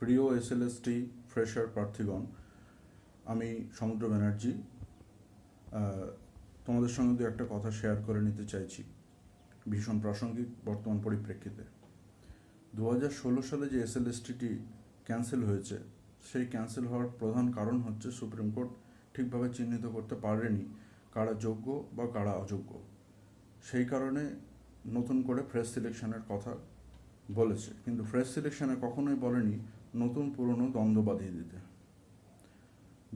প্রিয় SLST fresher প্রার্থীগণ, আমি সমুদ্র ব্যানার্জি তোমাদের সঙ্গে দু একটা কথা শেয়ার করে নিতে চাইছি ভীষণ প্রাসঙ্গিক বর্তমান পরিপ্রেক্ষিতে। 2016 সালে যে এসএলএসটিটি ক্যান্সেল হয়েছে, সেই ক্যান্সেল হওয়ার প্রধান কারণ হচ্ছে সুপ্রিম কোর্ট ঠিকভাবে চিহ্নিত করতে পারেনি কারা যোগ্য বা কারা অযোগ্য। সেই কারণে নতুন করে ফ্রেশ সিলেকশনের কথা বলেছে, কিন্তু ফ্রেশ সিলেকশনে কখনোই বলেনি নতুন পুরনো দ্বন্দ্ব বাঁধিয়ে দিতে।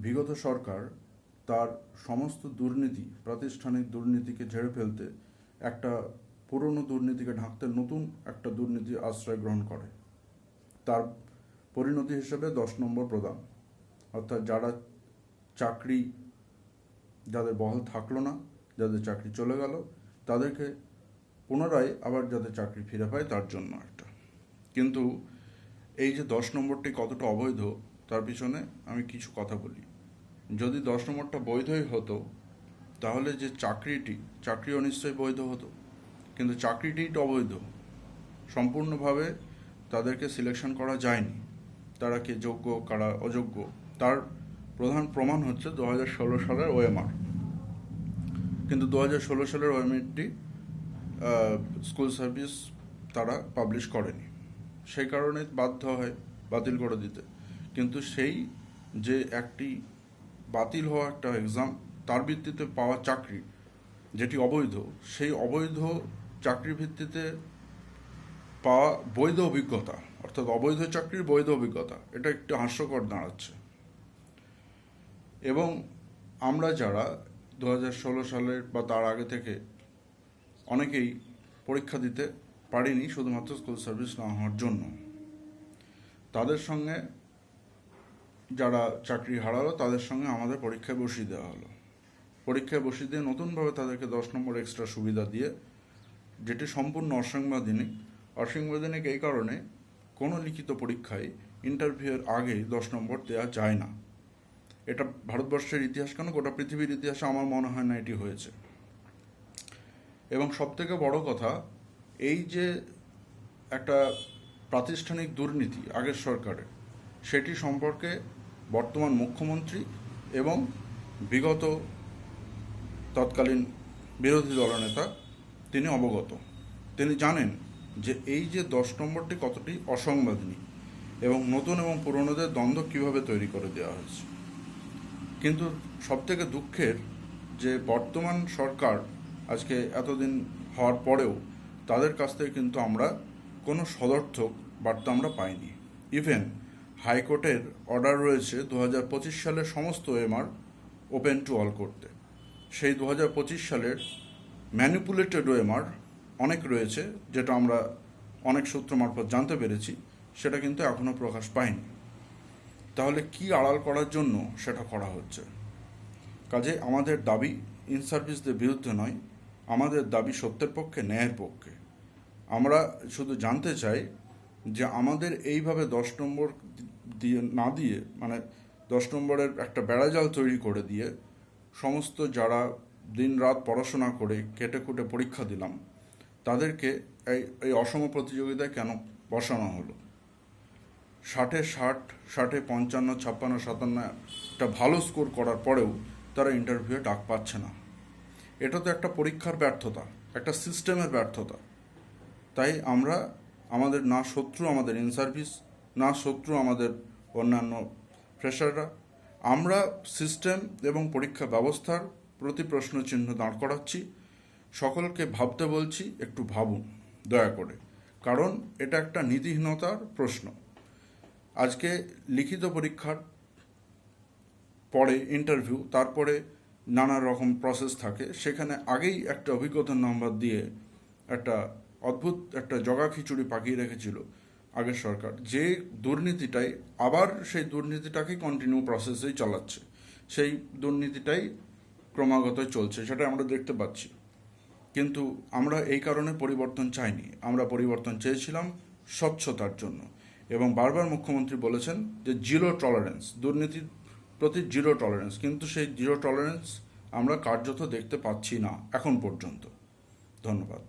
বিগত সরকার তার সমস্ত দুর্নীতি, প্রাতিষ্ঠানিক দুর্নীতিকে ঝেড়ে ফেলতে একটা পুরনো দুর্নীতিকে ঢাকতে নতুন একটা দুর্নীতি আশ্রয় গ্রহণ করে। তার পরিণতি হিসেবে 10 নম্বর প্রদান, অর্থাৎ যারা চাকরি, যাদের বহাল থাকলো না, যাদের চাকরি চলে গেল, তাদেরকে পুনরায় আবার যাতে চাকরি ফিরে পায় তার জন্য একটা। কিন্তু এই যে 10 নম্বরটি কতটা অবৈধ তার পিছনে আমি কিছু কথা বলি। যদি 10 নম্বরটা বৈধই হতো তাহলে যে চাকরিও নিশ্চয়ই বৈধ হতো, কিন্তু চাকরিটিই তো অবৈধ। সম্পূর্ণভাবে তাদেরকে সিলেকশন করা যায়নি, তারা কে যোগ্য কারা অযোগ্য তার প্রধান প্রমাণ হচ্ছে 2016 সালের ওএমআর। কিন্তু 2016 সালের ওএমআরটি স্কুল সার্ভিস তারা পাবলিশ করেনি, সেই কারণে বাধ্য হয় বাতিল করে দিতে। কিন্তু সেই যে একটি বাতিল হওয়া একটা এক্সাম, তার ভিত্তিতে পাওয়া চাকরি যেটি অবৈধ, সেই অবৈধ চাকরির ভিত্তিতে পাওয়া বৈধ অভিজ্ঞতা, অর্থাৎ অবৈধ চাকরির বৈধ অভিজ্ঞতা, এটা একটু হাস্যকর দাঁড়াচ্ছে। এবং আমরা যারা 2016 সালের বা তার আগে থেকে অনেকেই পরীক্ষা দিতে পারিনি শুধুমাত্র স্কুল সার্ভিস না হওয়ার জন্য, তাদের সঙ্গে যারা চাকরি হারালো তাদের সঙ্গে আমাদের পরীক্ষায় বসিয়ে দেওয়া হলো। পরীক্ষায় বসিয়ে দিয়ে নতুনভাবে তাদেরকে 10 নম্বর এক্সট্রা সুবিধা দিয়ে, যেটি সম্পূর্ণ অসাংবিধানিক এই কারণে কোনো লিখিত পরীক্ষায় ইন্টারভিউয়ের আগে 10 নম্বর দেওয়া যায় না। এটা ভারতবর্ষের ইতিহাস কেন, গোটা পৃথিবীর ইতিহাসে আমার মনে হয় না এটি হয়েছে। এবং সবথেকে বড় কথা, এই যে একটা প্রাতিষ্ঠানিক দুর্নীতি আগের সরকারের, সেটি সম্পর্কে বর্তমান মুখ্যমন্ত্রী এবং বিগত তৎকালীন বিরোধী দলনেতা তিনি অবগত। তিনি জানেন যে এই যে 10 নম্বরটি কতটি অসাংবিধানিক এবং নতুন এবং পুরনোদের দ্বন্দ্ব কীভাবে তৈরি করে দেওয়া হয়েছে। কিন্তু সবথেকে দুঃখের যে বর্তমান সরকার আজকে এতদিন হওয়ার পরেও তাদের কাছ থেকে কিন্তু আমরা কোনো সদর্থক বার্তা আমরা পাইনি। ইভেন হাইকোর্টের অর্ডার রয়েছে 2025 সালের সমস্ত ওএমআর ওপেন টু অল করতে। সেই 2025 সালের ম্যানিপুলেটেড ওএমআর অনেক রয়েছে, যেটা আমরা অনেক সূত্র মারফত জানতে পেরেছি, সেটা কিন্তু এখনও প্রকাশ পায়নি। তাহলে কি আড়াল করার জন্য সেটা করা হচ্ছে? কাজে আমাদের দাবি ইন সার্ভিসদের বিরুদ্ধে নয়, আমাদের দাবি সত্যের পক্ষে, ন্যায়ের পক্ষে। আমরা শুধু জানতে চাই যে আমাদের এইভাবে 10 নম্বর দিয়ে না দিয়ে, মানে 10 নম্বরের একটা বেড়াজাল তৈরি করে দিয়ে সমস্ত যারা দিন রাত পড়াশোনা করে কেটে কুটে পরীক্ষা দিলাম, তাদেরকে এই অসম প্রতিযোগিতায় কেন বসানো হলো? 60-এ 60, 60-এ 55, 56, 57 একটা ভালো স্কোর করার পরেও তারা ইন্টারভিউয়ে ডাক পাচ্ছে না। এটা তো একটা পরীক্ষার ব্যর্থতা, একটা সিস্টেমের ব্যর্থতা। তাই আমরা আমাদের না শত্রু আমাদের ইন সার্ভিস, না শত্রু আমাদের অন্যান্য ফ্রেশাররা, আমরা সিস্টেম এবং পরীক্ষা ব্যবস্থার প্রতি প্রশ্নচিহ্ন দাঁড় করাচ্ছি। সকলকে ভাবতে বলছি, একটু ভাবুন দয়া করে, কারণ এটা একটা নীতিহীনতার প্রশ্ন। আজকে লিখিত পরীক্ষার পরে ইন্টারভিউ, তারপরে নানা রকম প্রসেস থাকে, সেখানে আগেই একটা অভিজ্ঞতার নাম্বার দিয়ে একটা অদ্ভুত একটা জগা খিচুড়ি পাকিয়ে রেখেছিল আগের সরকার, যে দুর্নীতিটাই আবার সেই দুর্নীতিটাকে কন্টিনিউ প্রসেসেই চালাচ্ছে, সেই দুর্নীতিটাই ক্রমাগত চলছে, সেটা আমরা দেখতে পাচ্ছি। কিন্তু আমরা এই কারণে পরিবর্তন চাইনি, আমরা পরিবর্তন চেয়েছিলাম স্বচ্ছতার জন্য। এবং বারবার মুখ্যমন্ত্রী বলেছেন যে জিরো টলারেন্স, দুর্নীতির প্রতি জিরো টলারেন্স, কিন্তু সেই জিরো টলারেন্স আমরা কার্যত দেখতে পাচ্ছি না এখন পর্যন্ত। ধন্যবাদ।